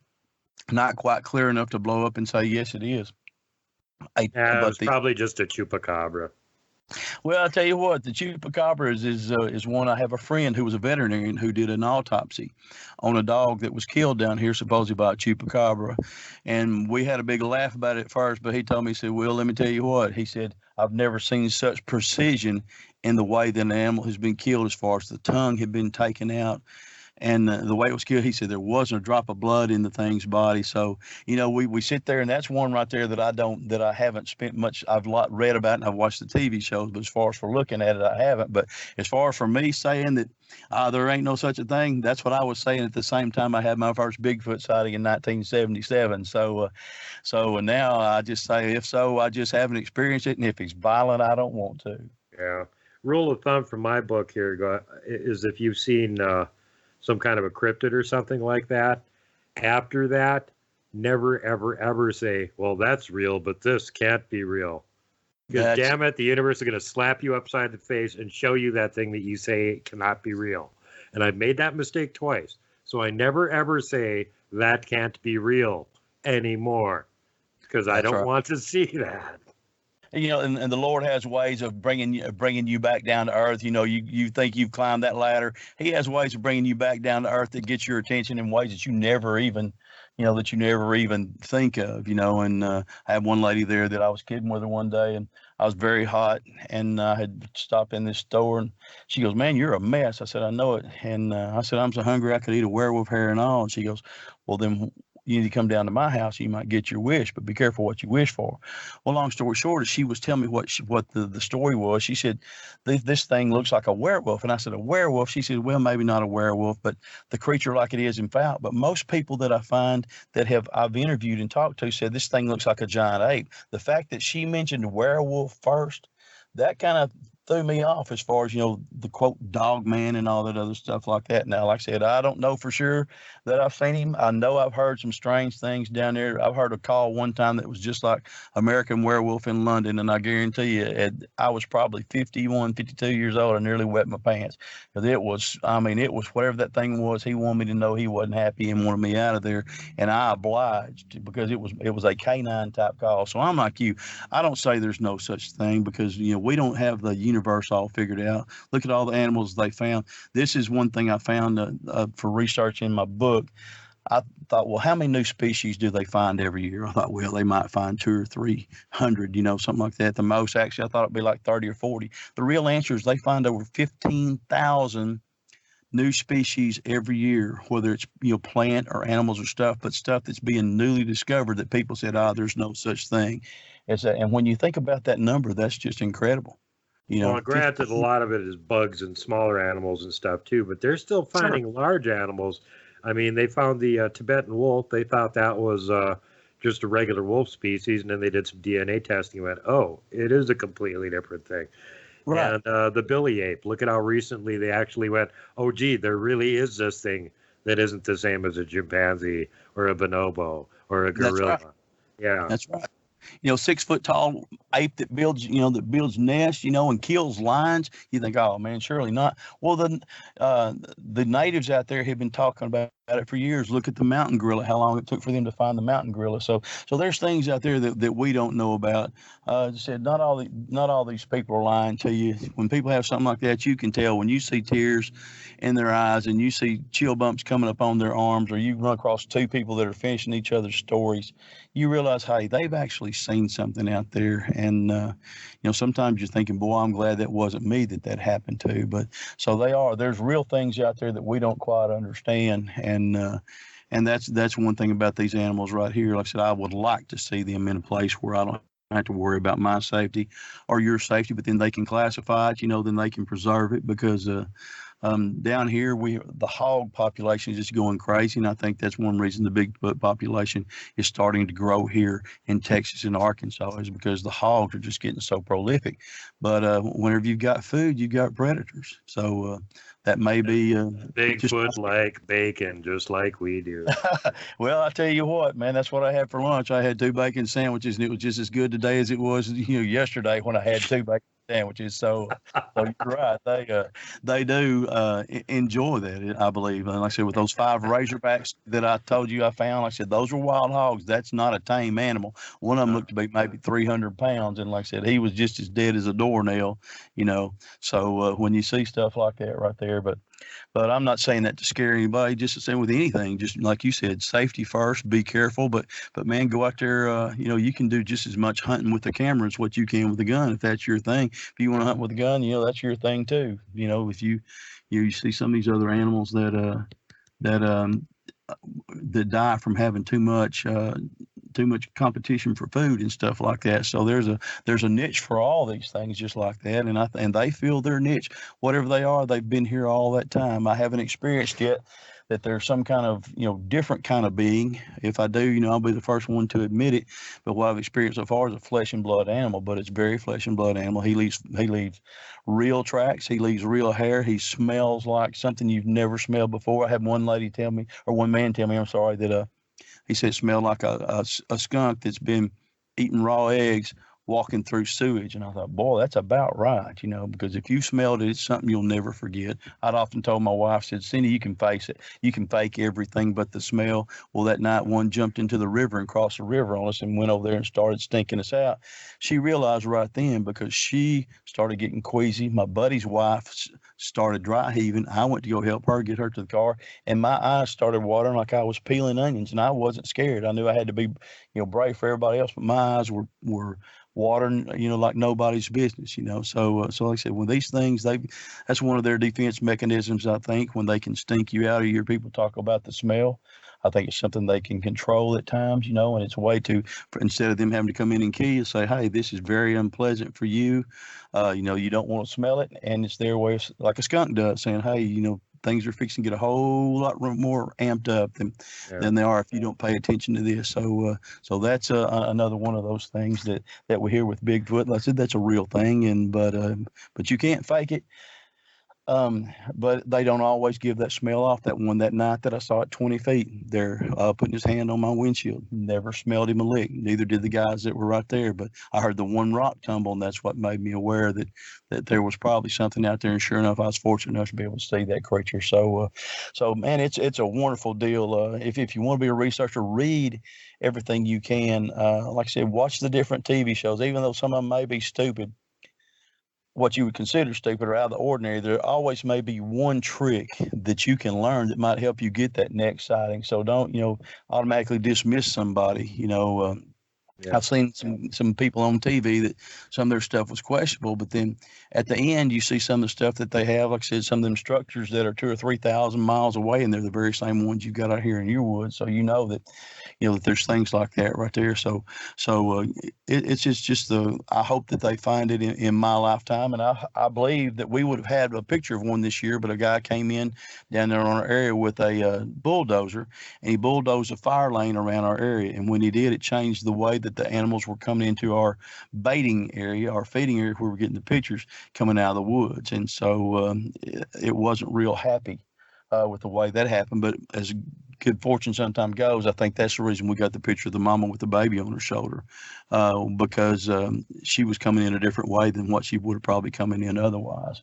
not quite clear enough to blow up and say, yes, it is. It's probably just a chupacabra. Well, I tell you what, the chupacabra is one. I have a friend who was a veterinarian who did an autopsy on a dog that was killed down here, supposedly by a chupacabra. And we had a big laugh about it at first, but he told me, he said, well, let me tell you what. He said, I've never seen such precision in the way that an animal has been killed as far as the tongue had been taken out. And the way it was killed, he said there wasn't a drop of blood in the thing's body. So, we sit there, and that's one right there that I haven't spent much. I've read about it, and I've watched the TV shows, but as far as for looking at it, I haven't. But as far as for me saying that there ain't no such a thing, that's what I was saying at the same time I had my first Bigfoot sighting in 1977. So now I just say, if so, I just haven't experienced it, and if he's violent, I don't want to. Yeah. Rule of thumb from my book here is if you've seen some kind of a cryptid or something like that, after that, never, ever, ever say, well, that's real, but this can't be real. Because damn it, the universe is going to slap you upside the face and show you that thing that you say cannot be real. And I've made that mistake twice. So I never, ever say that can't be real anymore because I don't want to see that. And the Lord has ways of bringing you back down to earth. You think you've climbed that ladder. He has ways of bringing you back down to earth that gets your attention in ways that you never even think of. And I had one lady there that I was kidding with her one day, and I was very hot, and I had stopped in this store, and she goes, "Man, you're a mess." I said, "I know it." And I said, "I'm so hungry I could eat a werewolf hair and all." And she goes, "Well, then you need to come down to my house. You might get your wish, but be careful what you wish for." Well, long story short, she was telling me what the story was. She said, this thing looks like a werewolf. And I said, a werewolf? She said, well, maybe not a werewolf, but the creature like it is in Fouke. But most people that I find that I've interviewed and talked to said this thing looks like a giant ape. The fact that she mentioned werewolf first, that kind of threw me off as far as, the quote dog man and all that other stuff like that. Now, like I said, I don't know for sure that I've seen him. I know I've heard some strange things down there. I've heard a call one time that was just like American Werewolf in London. And I guarantee you, I was probably 51, 52 years old. I nearly wet my pants because it was whatever that thing was. He wanted me to know he wasn't happy and wanted me out of there. And I obliged because it was a canine type call. So I'm like you. I don't say there's no such thing because, we don't have the universe all figured out. Look at all the animals they found. This is one thing I found for research in my book. I thought, well, how many new species do they find every year? I thought, well, they might find 200 or 300, something like that. The most, actually, I thought it'd be like 30 or 40. The real answer is they find over 15,000 new species every year, whether it's plant or animals or stuff, but stuff that's being newly discovered that people said, there's no such thing. And when you think about that number, that's just incredible. You know, Well, granted, a lot of it is bugs and smaller animals and stuff too, but they're still sure. finding large animals. I mean, they found the Tibetan wolf. They thought that was just a regular wolf species, and then they did some DNA testing and went, oh, it is a completely different thing. Right. And the billy ape, look at how recently they actually went, oh, gee, there really is this thing that isn't the same as a chimpanzee or a bonobo or a That's right. gorilla. Yeah. That's right. 6 foot tall ape that builds nests, and kills lions. You think, oh man, surely not. Well, the natives out there have been talking about it for years. Look at the mountain gorilla, how long it took for them to find the mountain gorilla. So there's things out there that we don't know about. As I said, not all these people are lying to you. When people have something like that, you can tell when you see tears in their eyes and you see chill bumps coming up on their arms, or you run across two people that are finishing each other's stories. You realize, hey, they've actually seen something out there. And, sometimes you're thinking, boy, I'm glad that wasn't me that happened to. But so there's real things out there that we don't quite understand. And that's one thing about these animals right here. Like I said, I would like to see them in a place where I don't have to worry about my safety or your safety, but then they can classify it, then they can preserve it because, down here, the hog population is just going crazy, and I think that's one reason the Bigfoot population is starting to grow here in Texas and Arkansas is because the hogs are just getting so prolific. But whenever you've got food, you've got predators. So that may be Bigfoot like bacon, just like we do. well, I tell you what, man, that's what I had for lunch. I had 2 bacon sandwiches, and it was just as good today as it was, yesterday when I had 2 bacon sandwiches. So you're right. They do enjoy that, I believe. And like I said, with those 5 Razorbacks that I told you I found, like I said, those were wild hogs. That's not a tame animal. One of them looked to be maybe 300 pounds, and like I said, he was just as dead as a doornail. So when you see stuff like that right there, but I'm not saying that to scare anybody. Just the same with anything. Just like you said, safety first. Be careful. But man, go out there. You can do just as much hunting with the camera as what you can with a gun if that's your thing. If you want to hunt with a gun, that's your thing too. If you see some of these other animals that die from having too much competition for food and stuff like that. So there's a niche for all these things just like that, and they feel their niche, whatever they are. They've been here all that time. I haven't experienced yet that there's some kind of different kind of being. If I do, I'll be the first one to admit it. But what I've experienced so far is a flesh and blood animal, but it's very flesh and blood animal. He leaves real tracks. He leaves real hair. He smells like something you've never smelled before. I had one man tell me, I'm sorry, that he said it smelled like a skunk that's been eating raw eggs walking through sewage. And I thought, boy, that's about right, because if you smelled it, it's something you'll never forget. I'd often told my wife, said, Cindy, you can face it. You can fake everything but the smell. Well, that night one jumped into the river and crossed the river on us and went over there and started stinking us out. She realized right then because she started getting queasy. My buddy's wife started dry heaving. I went to go help her, get her to the car, and my eyes started watering like I was peeling onions, and I wasn't scared. I knew I had to be, brave for everybody else, but my eyes were watering, like nobody's business, So like I said, when these things, that's one of their defense mechanisms, I think, when they can stink you out. Or hear people talk about the smell. I think it's something they can control at times, and it's a way to, instead of them having to come in and kill you, say, hey, this is very unpleasant for you. You don't want to smell it. And it's their way, like a skunk does, saying, hey, things are fixing to get a whole lot more amped up than they are if you don't pay attention to this. So that's another one of those things that we hear with Bigfoot. Like I said, that's a real thing, but you can't fake it. But they don't always give that smell off. That night that I saw at 20 feet, they're putting his hand on my windshield. Never smelled him a lick. Neither did the guys that were right there. But I heard the one rock tumble, and that's what made me aware that there was probably something out there. And sure enough, I was fortunate enough to be able to see that creature. So man, it's a wonderful deal. If you want to be a researcher, read everything you can. Like I said, watch the different TV shows, even though some of them may be stupid. What you would consider stupid or out of the ordinary, there always may be one trick that you can learn that might help you get that next sighting. So don't, automatically dismiss somebody, Yeah. I've seen some people on TV that some of their stuff was questionable, but then at the end you see some of the stuff that they have. Like I said, some of them structures that are 2 or 3 thousand miles away, and they're the very same ones you got out here in your woods. So that there's things like that right there. It's just the I hope that they find it in my lifetime, and I believe that we would have had a picture of one this year, but a guy came in down there on our area with a bulldozer, and he bulldozed a fire lane around our area, and when he did, it changed the way that the animals were coming into our baiting area, our feeding area, where we're getting the pictures coming out of the woods, and so it wasn't real happy with the way that happened. But as good fortune sometimes goes, I think that's the reason we got the picture of the mama with the baby on her shoulder, because she was coming in a different way than what she would have probably coming in otherwise.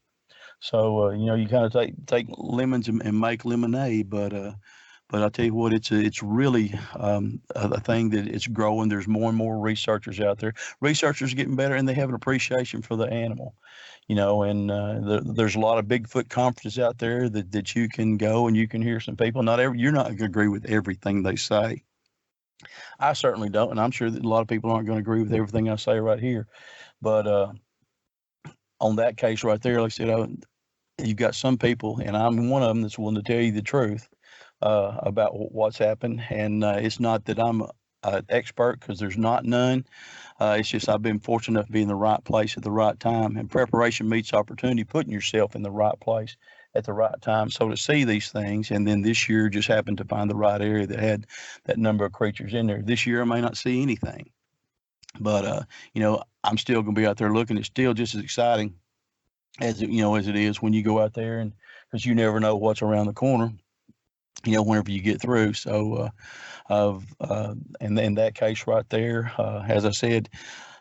So you kind of take lemons and make lemonade, but I tell you what, it's really a thing that it's growing. There's more and more researchers out there. Researchers are getting better, and they have an appreciation for the animal. And there's a lot of Bigfoot conferences out there that you can go and you can hear some people. You're not going to agree with everything they say. I certainly don't, and I'm sure that a lot of people aren't going to agree with everything I say right here. But on that case right there, like I said, you've got some people, and I'm one of them that's willing to tell you the truth about what's happened. And it's not that I'm an expert, because there's not none. It's just I've been fortunate enough to be in the right place at the right time, and preparation meets opportunity, putting yourself in the right place at the right time. So to see these things, and then this year just happened to find the right area that had that number of creatures in there. This year I may not see anything, but I'm still going to be out there looking. It's still just as exciting as it is when you go out there, and because you never know what's around the corner, whenever you get through. So, and in that case right there, as I said,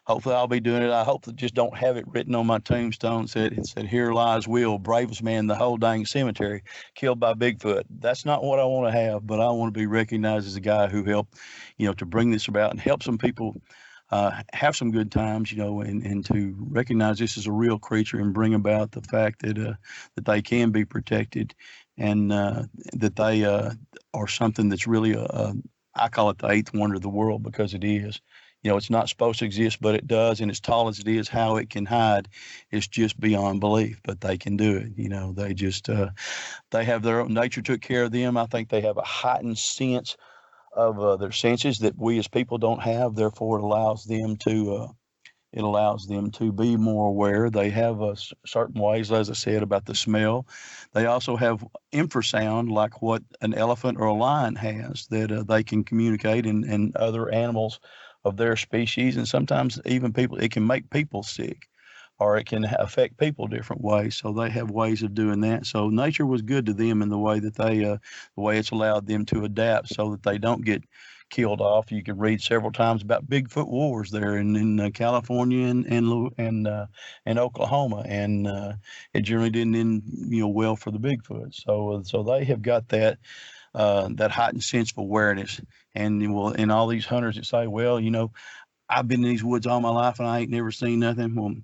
hopefully I'll be doing it. I hope that just don't have it written on my tombstone. It said, "Here lies Will, bravest man in the whole dang cemetery, killed by Bigfoot." That's not what I want to have, but I want to be recognized as a guy who helped, to bring this about and help some people have some good times, and to recognize this is a real creature and bring about the fact that they can be protected, and that they are something that's really I call it the eighth wonder of the world, because it is. It's not supposed to exist, but it does. And as tall as it is, how it can hide is just beyond belief. But they can do it. They just they have their own nature took care of them. I think they have a heightened sense of their senses that we as people don't have. Therefore, it allows them to be more aware. They have certain ways, as I said, about the smell. They also have infrasound, like what an elephant or a lion has, that they can communicate, and other animals of their species, and sometimes even people. It can make people sick, or it can affect people different ways. So they have ways of doing that. So nature was good to them in the way that the way it's allowed them to adapt, so that they don't get killed off. You can read several times about Bigfoot wars there in California and Oklahoma, and it generally didn't end well for the Bigfoot. So they have got that heightened sense of awareness, and all these hunters that say, well, I've been in these woods all my life and I ain't never seen nothing. Well,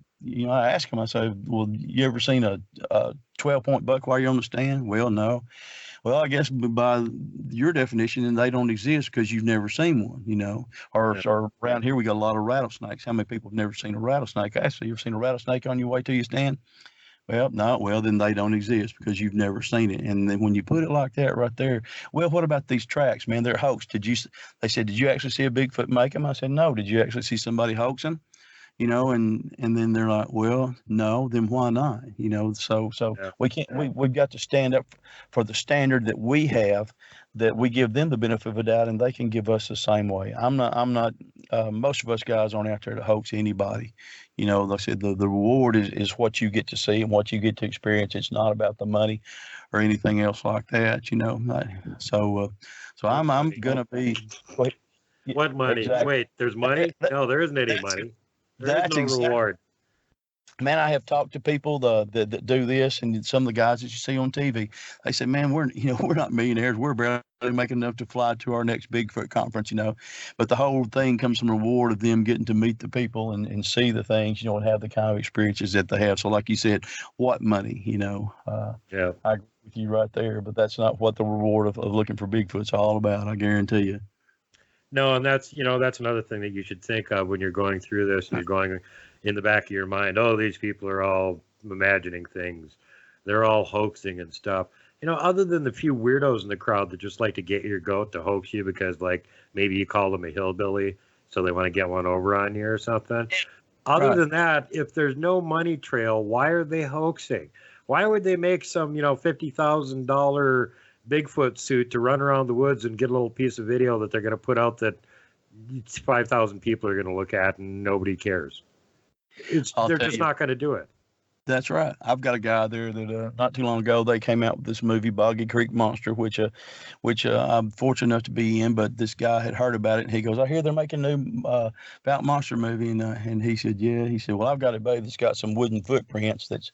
I ask them, I say, well, you ever seen a 12-point buck while you're on the stand? Well, no. Well, I guess by your definition, then they don't exist because you've never seen one, or around here we got a lot of rattlesnakes. How many people have never seen a rattlesnake? Actually, you ever seen a rattlesnake on your way to your stand? Well, no. Well, then they don't exist because you've never seen it. And then when you put it like that right there, well, what about these tracks, man? They're hoax. They said, did you actually see a Bigfoot make them? I said, no. Did you actually see somebody hoax them? And then they're like, well, no, then why not? So Yeah. we can't, we've got to stand up for the standard that we have, that we give them the benefit of the doubt, and they can give us the same way. I'm not, most of us guys aren't out there to hoax anybody. Like I said, the reward is what you get to see and what you get to experience. It's not about the money or anything else like that, So I'm going to be. What money? Exactly. Wait, there's money? No, there isn't any money. There is no reward. Man, I have talked to people that do this, and some of the guys that you see on TV. They say, "Man, we're not millionaires. We're barely making enough to fly to our next Bigfoot conference." But the whole thing comes from the reward of them getting to meet the people and see the things, and have the kind of experiences that they have. So, like you said, what money? Yeah. I agree with you right there. But that's not what the reward of looking for Bigfoot's all about. I guarantee you. No, and that's that's another thing that you should think of when you're going through this and you're going in the back of your mind. Oh, these people are all imagining things. They're all hoaxing and stuff. Other than the few weirdos in the crowd that just like to get your goat to hoax you because like maybe you call them a hillbilly, so they want to get one over on you or something. Other Right. than that, if there's no money trail, why are they hoaxing? Why would they make some, $50,000 Bigfoot suit to run around the woods and get a little piece of video that they're going to put out that 5,000 people are going to look at and nobody cares? They're just not going to do it. That's right. I've got a guy there that not too long ago they came out with this movie Boggy Creek Monster, which I'm fortunate enough to be in. But this guy had heard about it, and he goes, "I hear they're making a new about monster movie," and he said, "Yeah." He said, "Well, I've got a buddy that's got some wooden footprints that's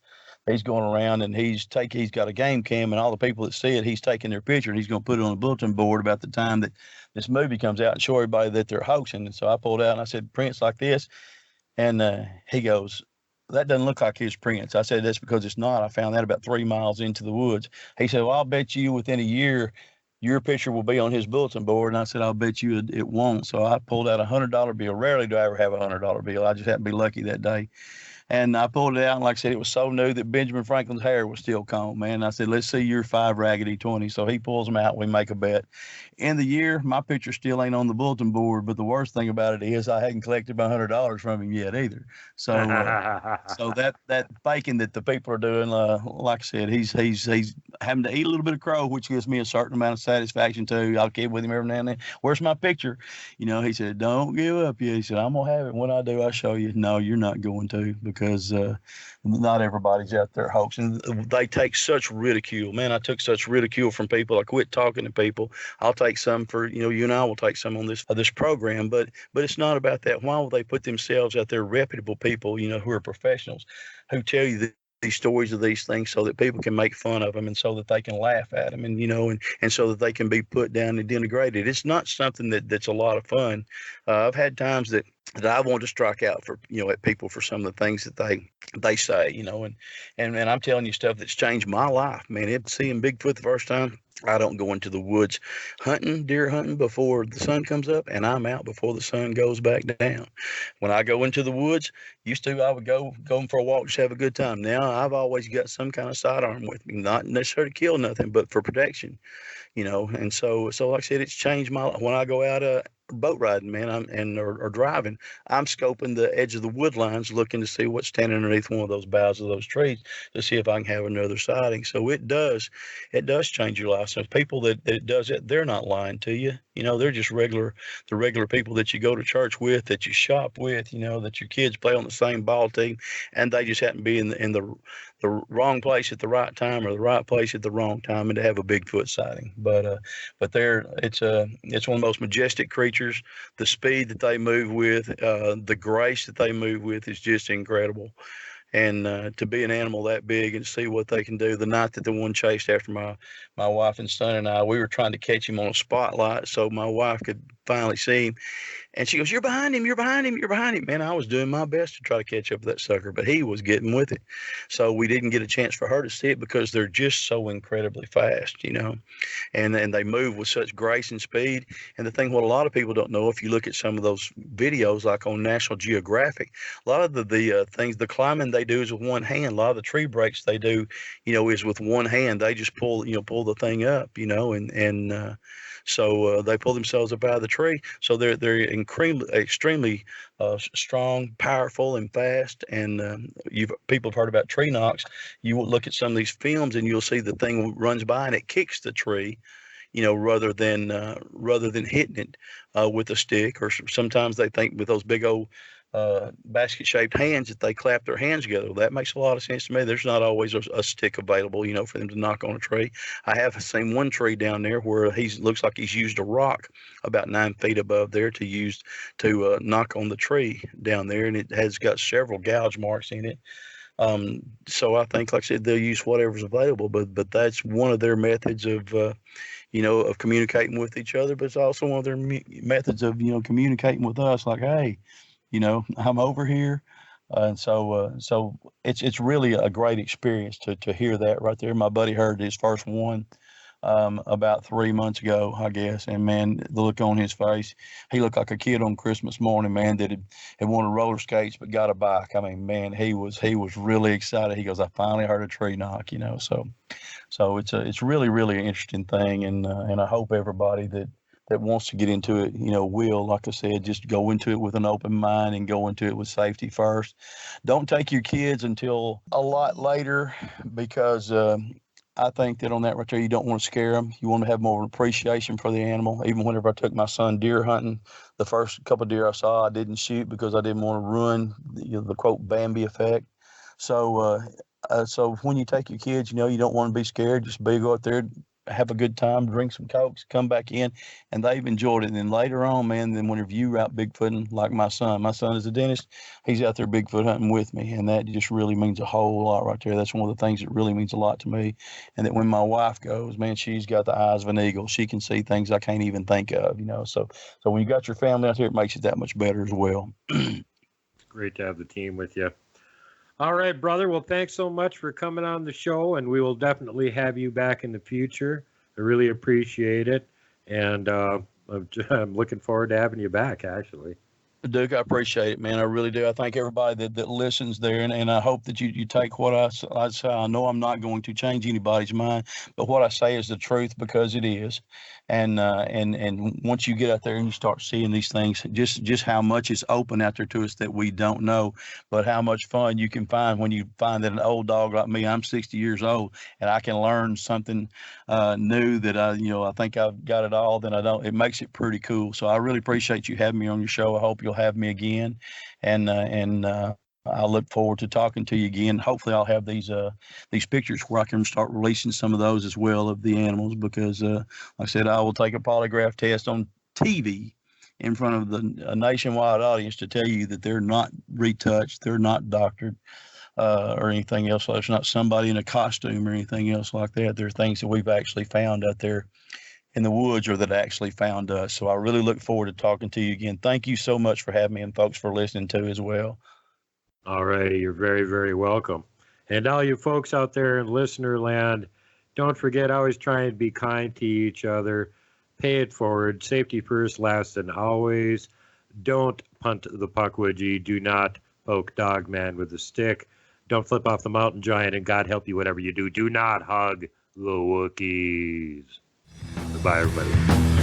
he's going around, and he's got a game cam, and all the people that see it, he's taking their picture, and he's going to put it on a bulletin board about the time that this movie comes out and show everybody that they're hoaxing." And so I pulled out and I said, "Prints like this," and he goes, "That doesn't look like his prints." I said, "That's because it's not. I found that about 3 miles into the woods." He said, "Well, I'll bet you within a year your picture will be on his bulletin board." And I said, "I'll bet you it won't." So I pulled out $100 bill. Rarely do I ever have $100 bill. I just happened to be lucky that day. And I pulled it out, and like I said, it was so new that Benjamin Franklin's hair was still combed, man. And I said, "Let's see your 5 raggedy 20." So he pulls them out. We make a bet. In the year, my picture still ain't on the bulletin board, but the worst thing about it is I hadn't collected my $100 from him yet either. So that faking that the people are doing, like I said, he's having to eat a little bit of crow, which gives me a certain amount of satisfaction too. I'll kid with him every now and then. "Where's my picture?" He said, "Don't give up yet." He said, "I'm gonna have it. When I do, I'll show you." No, you're not going to, because not everybody's out there hoaxing. They take such ridicule. Man, I took such ridicule from people. I quit talking to people. I'll take some for, you and I will take some on this program, but it's not about that. Why will they put themselves out there, reputable people, who are professionals, who tell you that these stories of these things so that people can make fun of them and so that they can laugh at them, and so that they can be put down and denigrated. It's not something that's a lot of fun. I've had times that I want to strike out for, at people for some of the things that they say, and I'm telling you stuff that's changed my life, man. Seeing Bigfoot the first time, I don't go into the woods deer hunting before the sun comes up, and I'm out before the sun goes back down. When I go into the woods, I would go for a walk, just have a good time. Now I've always got some kind of sidearm with me, not necessarily to kill nothing, but for protection. And so like I said, it's changed my life. When I go out boat riding, man, or driving, I'm scoping the edge of the wood lines, looking to see what's standing underneath one of those boughs of those trees to see if I can have another sighting. So it does change your life. So people that it does it, they're not lying to you. They're just the regular people that you go to church with, that you shop with, that your kids play on the same ball team, and they just happen to be in the wrong place at the right time, or the right place at the wrong time, and to have a Bigfoot sighting. But it's one of the most majestic creatures. The speed that they move with, the grace that they move with is just incredible. And to be an animal that big and see what they can do. The night that the one chased after my wife and son and I, we were trying to catch him on a spotlight so my wife could finally see him. And she goes, "You're behind him, you're behind him, you're behind him." Man, I was doing my best to try to catch up with that sucker, but he was getting with it. So we didn't get a chance for her to see it because they're just so incredibly fast, and they move with such grace and speed. And the thing, what a lot of people don't know, if you look at some of those videos, like on National Geographic, a lot of the things, the climbing they do is with one hand. A lot of the tree breaks they do, is with one hand. They just pull the thing up, so they pull themselves up out of the tree. So they're extremely strong, powerful, and fast. And people have heard about tree knocks. You will look at some of these films, and you'll see the thing runs by and it kicks the tree, rather than hitting it with a stick. Or sometimes they think with those big old basket-shaped hands that they clap their hands together. Well, that makes a lot of sense to me. There's not always a stick available, for them to knock on a tree. I have seen one tree down there where looks like he's used a rock about 9 feet above there to knock on the tree down there, and it has got several gouge marks in it. So I think, like I said, they'll use whatever's available, but that's one of their methods of of communicating with each other. But it's also one of their methods of communicating with us, like, "Hey, I'm over here." And so it's really a great experience to hear that right there. My buddy heard his first one about 3 months ago, I guess. And man, the look on his face, he looked like a kid on Christmas morning, man, that had wanted roller skates but got a bike. I mean, man, he was really excited. He goes, I finally heard a tree knock, you know. So it's really really an interesting thing, and I hope everybody that wants to get into it, you know, will, like I said, just go into it with an open mind and go into it with safety first. Don't take your kids until a lot later, because I think that on that right there, you don't want to scare them. You want to have more of an appreciation for the animal. Even whenever I took my son deer hunting, the first couple of deer I saw, I didn't shoot because I didn't want to ruin the quote Bambi effect. So when you take your kids, you know, you don't want to be scared. Just go out there, have a good time, drink some cokes, come back in, and they've enjoyed it. And then later on, man, then whenever you out Bigfooting, like my son is a dentist, he's out there Bigfoot hunting with me, and that just really means a whole lot right there. That's one of the things that really means a lot to me. And that when my wife goes, man, she's got the eyes of an eagle. She can see things I can't even think of, you know. So when you got your family out there, it makes it that much better as well. It's great to have the team with you. All right, brother. Well, thanks so much for coming on the show, and we will definitely have you back in the future. I really appreciate it, and I'm looking forward to having you back, actually. Duke, I appreciate it, man. I really do. I thank everybody that listens there, and I hope that you take what I say. I know I'm not going to change anybody's mind, but what I say is the truth, because it is. And once you get out there and you start seeing these things, just how much is open out there to us that we don't know, but how much fun you can find when you find that an old dog like me, I'm 60 years old, and I can learn something new that I think I've got it all. Then I don't. It makes it pretty cool. So I really appreciate you having me on your show. I hope you'll have me again, and I look forward to talking to you again. Hopefully, I'll have these pictures where I can start releasing some of those as well of the animals, because, like I said, I will take a polygraph test on TV in front of a nationwide audience to tell you that they're not retouched, they're not doctored, or anything else. There's not somebody in a costume or anything else like that. They're things that we've actually found out there in the woods, or that actually found us. So I really look forward to talking to you again. Thank you so much for having me, and folks for listening too as well. All righty, you're very, very welcome. And all you folks out there in listener land, don't forget, always try and be kind to each other. Pay it forward. Safety first, last, and always. Don't punt the puck, would you? Do not poke Dogman with a stick. Don't flip off the mountain giant, and God help you, whatever you do. Do not hug the Wookiees. Goodbye, everybody.